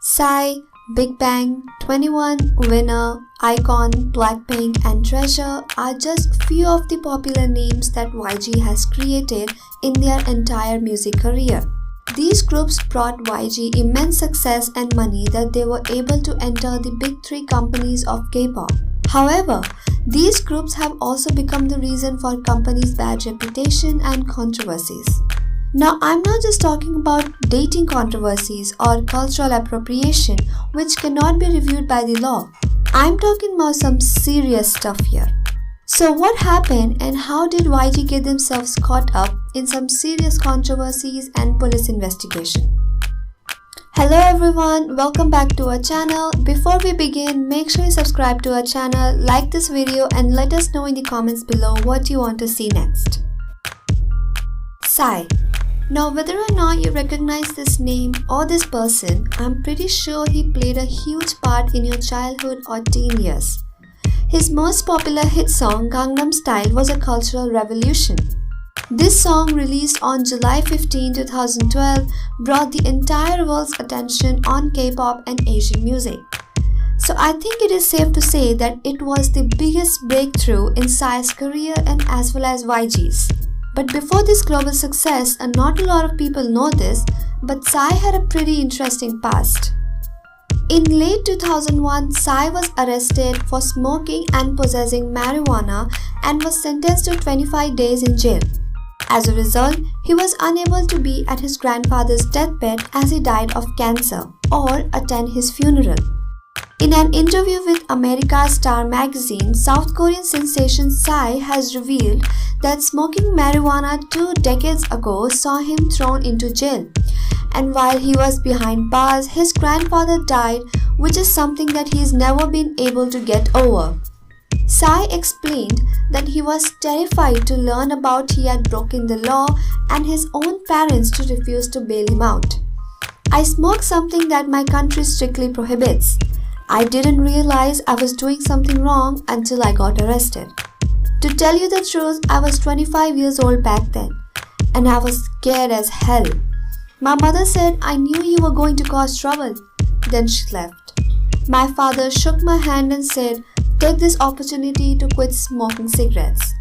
Psy, Big Bang, 21, Winner, Icon, Blackpink and Treasure are just few of the popular names that YG has created in their entire music career. These groups brought YG immense success and money that they were able to enter the big three companies of K-pop. However, these groups have also become the reason for companies' bad reputation and controversies. Now, I'm not just talking about dating controversies or cultural appropriation, which cannot be reviewed by the law. I'm talking about some serious stuff here. So what happened and how did YG get themselves caught up in some serious controversies and police investigation? Hello everyone, welcome back to our channel. Before we begin, make sure you subscribe to our channel, like this video and let us know in the comments below what you want to see next. Psy. Now, whether or not you recognize this name or this person, I'm pretty sure he played a huge part in your childhood or teen years. His most popular hit song, Gangnam Style, was a cultural revolution. This song, released on July 15, 2012, brought the entire world's attention on K-pop and Asian music. So I think it is safe to say that it was the biggest breakthrough in Psy's career and as well as YG's. But before this global success, and not a lot of people know this, but Psy had a pretty interesting past. In late 2001, Psy was arrested for smoking and possessing marijuana and was sentenced to 25 days in jail. As a result, he was unable to be at his grandfather's deathbed as he died of cancer or attend his funeral. In an interview with America's Star magazine, South Korean sensation Psy has revealed that smoking marijuana 2 decades ago saw him thrown into jail. And while he was behind bars, his grandfather died, which is something that he's never been able to get over. Psy explained that he was terrified to learn about he had broken the law and his own parents to refuse to bail him out. I smoke something that my country strictly prohibits. I didn't realize I was doing something wrong until I got arrested. To tell you the truth, I was 25 years old back then, and I was scared as hell. My mother said I knew you were going to cause trouble. Then she left. My father shook my hand and said, "Take this opportunity to quit smoking cigarettes."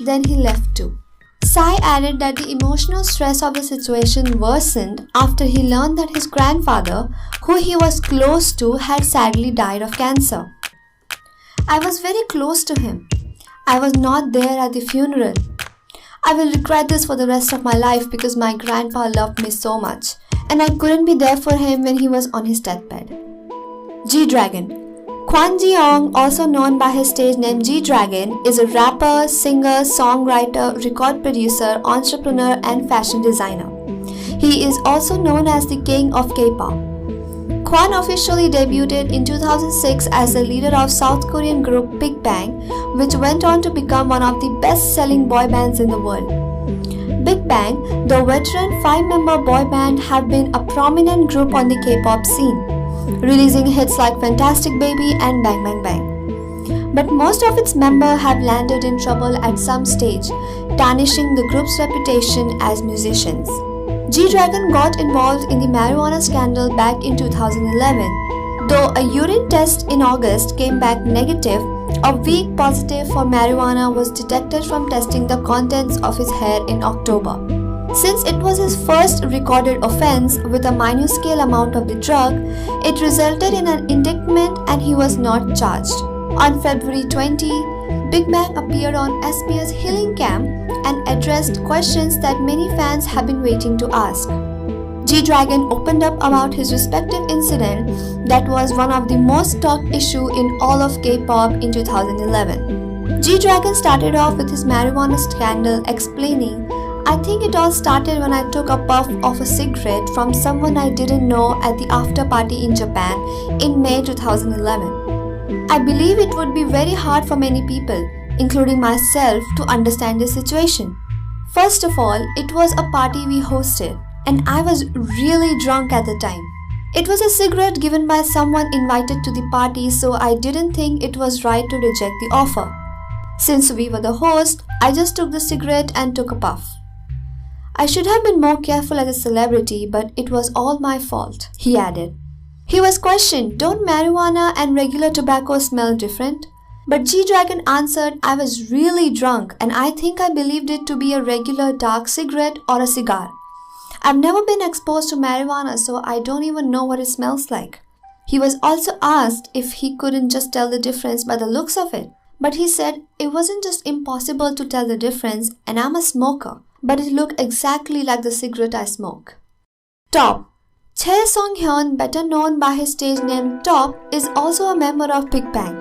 Then he left too. Psy added that the emotional stress of the situation worsened after he learned that his grandfather, who he was close to, had sadly died of cancer. I was very close to him. I was not there at the funeral. I will regret this for the rest of my life because my grandpa loved me so much and I couldn't be there for him when he was on his deathbed. G-Dragon. Kwon Ji-young, also known by his stage name G-Dragon, is a rapper, singer, songwriter, record producer, entrepreneur and fashion designer. He is also known as the king of K-pop. Kwon officially debuted in 2006 as the leader of South Korean group Big Bang, which went on to become one of the best-selling boy bands in the world. Big Bang, the veteran 5-member boy band, have been a prominent group on the K-pop scene, releasing hits like Fantastic Baby and Bang Bang Bang. But most of its members have landed in trouble at some stage, tarnishing the group's reputation as musicians. G-Dragon got involved in the marijuana scandal back in 2011. Though a urine test in August came back negative, a weak positive for marijuana was detected from testing the contents of his hair in October. Since it was his first recorded offense with a minuscule amount of the drug, it resulted in an indictment and he was not charged. On February 20, Big Bang appeared on SBS Healing Camp and addressed questions that many fans have been waiting to ask. G-Dragon opened up about his respective incident that was one of the most talked issue in all of K-pop in 2011. G-Dragon started off with his marijuana scandal explaining, "I think it all started when I took a puff of a cigarette from someone I didn't know at the after party in Japan in May 2011. I believe it would be very hard for many people, including myself, to understand this situation. First of all, it was a party we hosted, and I was really drunk at the time. It was a cigarette given by someone invited to the party, so I didn't think it was right to reject the offer. Since we were the host, I just took the cigarette and took a puff. I should have been more careful as a celebrity, but it was all my fault," he added. He was questioned, don't marijuana and regular tobacco smell different? But G-Dragon answered, I was really drunk and I think I believed it to be a regular dark cigarette or a cigar. I've never been exposed to marijuana, so I don't even know what it smells like. He was also asked if he couldn't just tell the difference by the looks of it. But he said it wasn't just impossible to tell the difference, and I'm a smoker, but it looked exactly like the cigarette I smoke. Top. Chae Song-hyun, better known by his stage name Top, is also a member of Big Bang.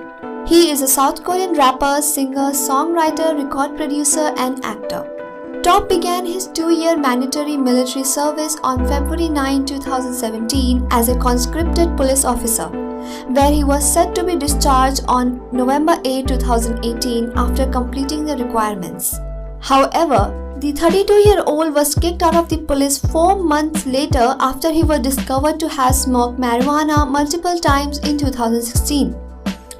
He is a South Korean rapper, singer, songwriter, record producer, and actor. Top began his 2-year mandatory military service on February 9, 2017 as a conscripted police officer, where he was set to be discharged on November 8, 2018 after completing the requirements. However, the 32-year-old was kicked out of the police 4 months later after he was discovered to have smoked marijuana multiple times in 2016.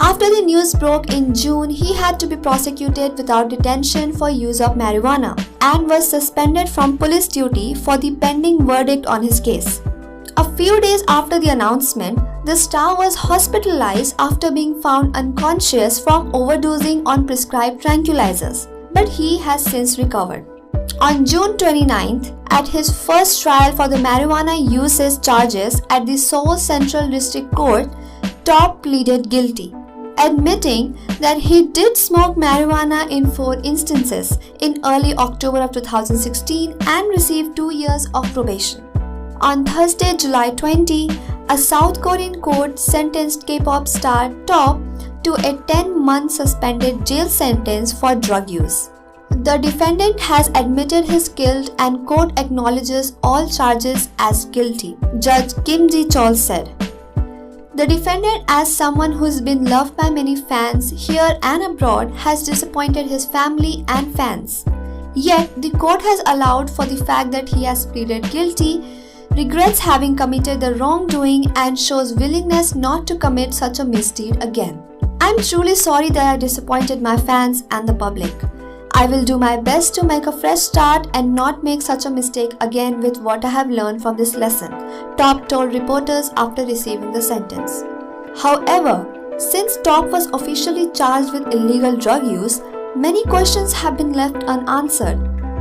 After the news broke in June, he had to be prosecuted without detention for use of marijuana and was suspended from police duty for the pending verdict on his case. A few days after the announcement, the star was hospitalized after being found unconscious from overdosing on prescribed tranquilizers, but he has since recovered. On June 29th, at his first trial for the marijuana uses charges at the Seoul Central District Court, Top pleaded guilty, admitting that he did smoke marijuana in 4 instances in early October of 2016 and received 2 years of probation. On Thursday, July 20, a South Korean court sentenced K-pop star Top to a 10-month suspended jail sentence for drug use. The defendant has admitted his guilt and court acknowledges all charges as guilty, Judge Kim Ji-chol said. The defendant, as someone who's been loved by many fans here and abroad, has disappointed his family and fans. Yet, the court has allowed for the fact that he has pleaded guilty, regrets having committed the wrongdoing, and shows willingness not to commit such a misdeed again. I'm truly sorry that I disappointed my fans and the public. I will do my best to make a fresh start and not make such a mistake again with what I have learned from this lesson, Top told reporters after receiving the sentence. However, since Top was officially charged with illegal drug use, many questions have been left unanswered.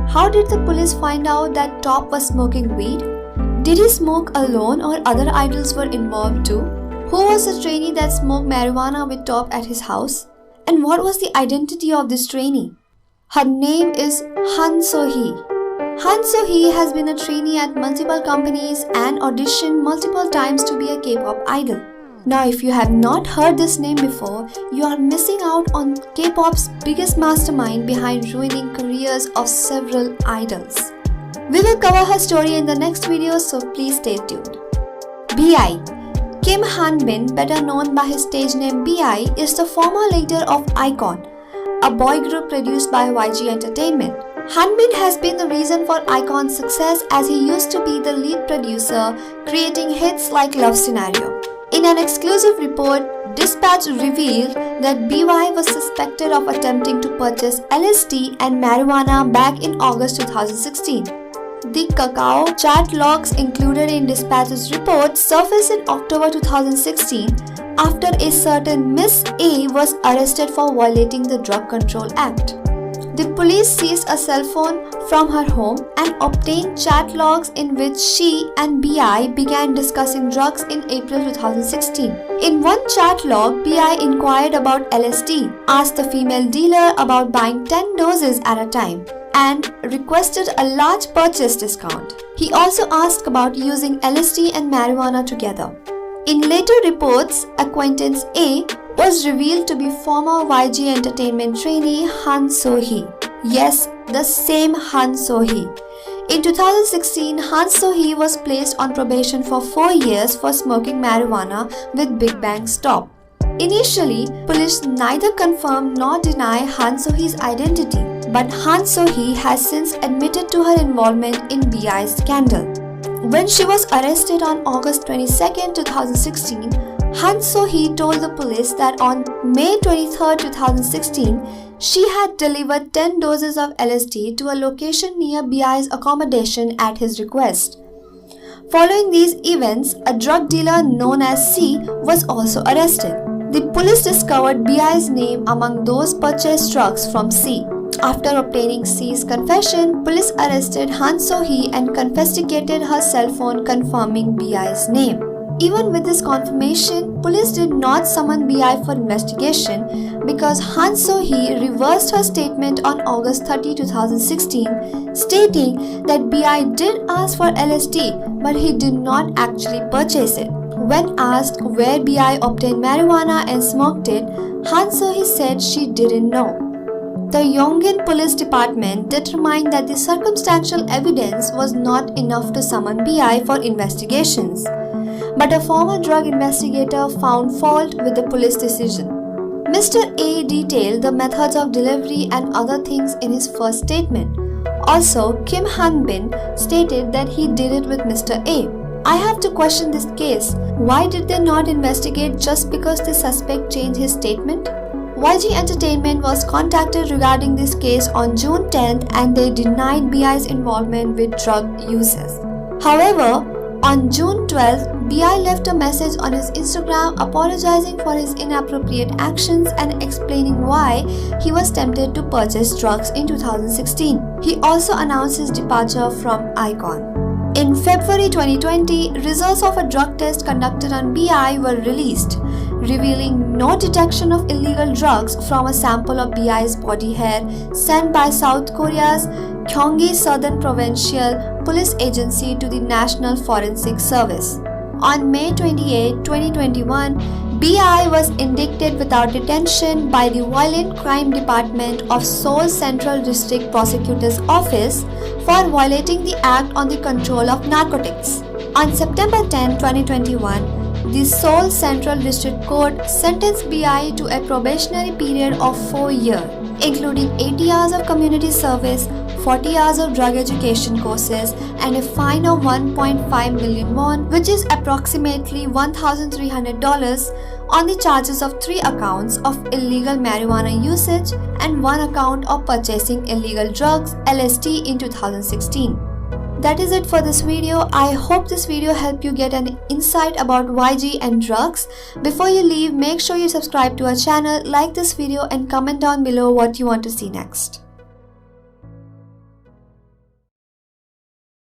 How did the police find out that Top was smoking weed? Did he smoke alone or other idols were involved too? Who was the trainee that smoked marijuana with Top at his house? And what was the identity of this trainee? Her name is Han So-hee. Han So-hee has been a trainee at multiple companies and auditioned multiple times to be a K-pop idol. Now, if you have not heard this name before, you are missing out on K-pop's biggest mastermind behind ruining careers of several idols. We will cover her story in the next video, so please stay tuned. B.I. Kim Han-bin, better known by his stage name B.I., is the former leader of iKON, a boy group produced by YG Entertainment. Hanbin has been the reason for iKON's success as he used to be the lead producer, creating hits like Love Scenario. In an exclusive report, Dispatch revealed that BY was suspected of attempting to purchase LSD and marijuana back in August 2016. The Kakao chat logs included in Dispatch's report surfaced in October 2016 after a certain Miss A was arrested for violating the Drug Control Act. The police seized a cell phone from her home and obtained chat logs in which she and BI began discussing drugs in April 2016. In one chat log, BI inquired about LSD, asked the female dealer about buying 10 doses at a time, and requested a large purchase discount. He also asked about using LSD and marijuana together. In later reports, acquaintance A was revealed to be former YG Entertainment trainee Han So-hee. Yes, the same Han So-hee. In 2016, Han So-hee was placed on probation for 4 years for smoking marijuana with Big Bang's Top. Initially, police neither confirmed nor denied Han So-hee's identity, but Han So-hee has since admitted to her involvement in BI's scandal. When she was arrested on August 22, 2016, Han So-hee told the police that on May 23, 2016, she had delivered 10 doses of LSD to a location near BI's accommodation at his request. Following these events, a drug dealer known as C was also arrested. The police discovered BI's name among those purchased drugs from C. After obtaining C's confession, police arrested Han So-hee and confiscated her cell phone, confirming BI's name. Even with this confirmation, police did not summon BI for investigation because Han So-hee reversed her statement on August 30, 2016, stating that BI did ask for LSD, but he did not actually purchase it. When asked where BI obtained marijuana and smoked it, Han So-hee said she didn't know. The Yongin Police Department determined that the circumstantial evidence was not enough to summon BI for investigations, but a former drug investigator found fault with the police decision. Mr. A detailed the methods of delivery and other things in his first statement. Also, Kim Han-bin stated that he did it with Mr. A. I have to question this case. Why did they not investigate just because the suspect changed his statement? YG Entertainment was contacted regarding this case on June 10th and they denied BI's involvement with drug uses. However, on June 12th, BI left a message on his Instagram apologizing for his inappropriate actions and explaining why he was tempted to purchase drugs in 2016. He also announced his departure from iQOO. In February 2020, results of a drug test conducted on BI were released, revealing no detection of illegal drugs from a sample of BI's body hair sent by South Korea's Gyeonggi Southern Provincial Police Agency to the National Forensic Service. On May 28, 2021, BI was indicted without detention by the Violent Crime Department of Seoul Central District Prosecutor's Office for violating the Act on the Control of Narcotics. On September 10, 2021, the Seoul Central District Court sentenced BI to a probationary period of 4 years, including 80 hours of community service, 40 hours of drug education courses, and a fine of 1.5 million won, which is approximately $1,300, on the charges of 3 accounts of illegal marijuana usage and 1 account of purchasing illegal drugs LSD in 2016. That is it for this video. I hope this video helped you get an insight about YG and drugs. Before you leave, make sure you subscribe to our channel, like this video and comment down below what you want to see next.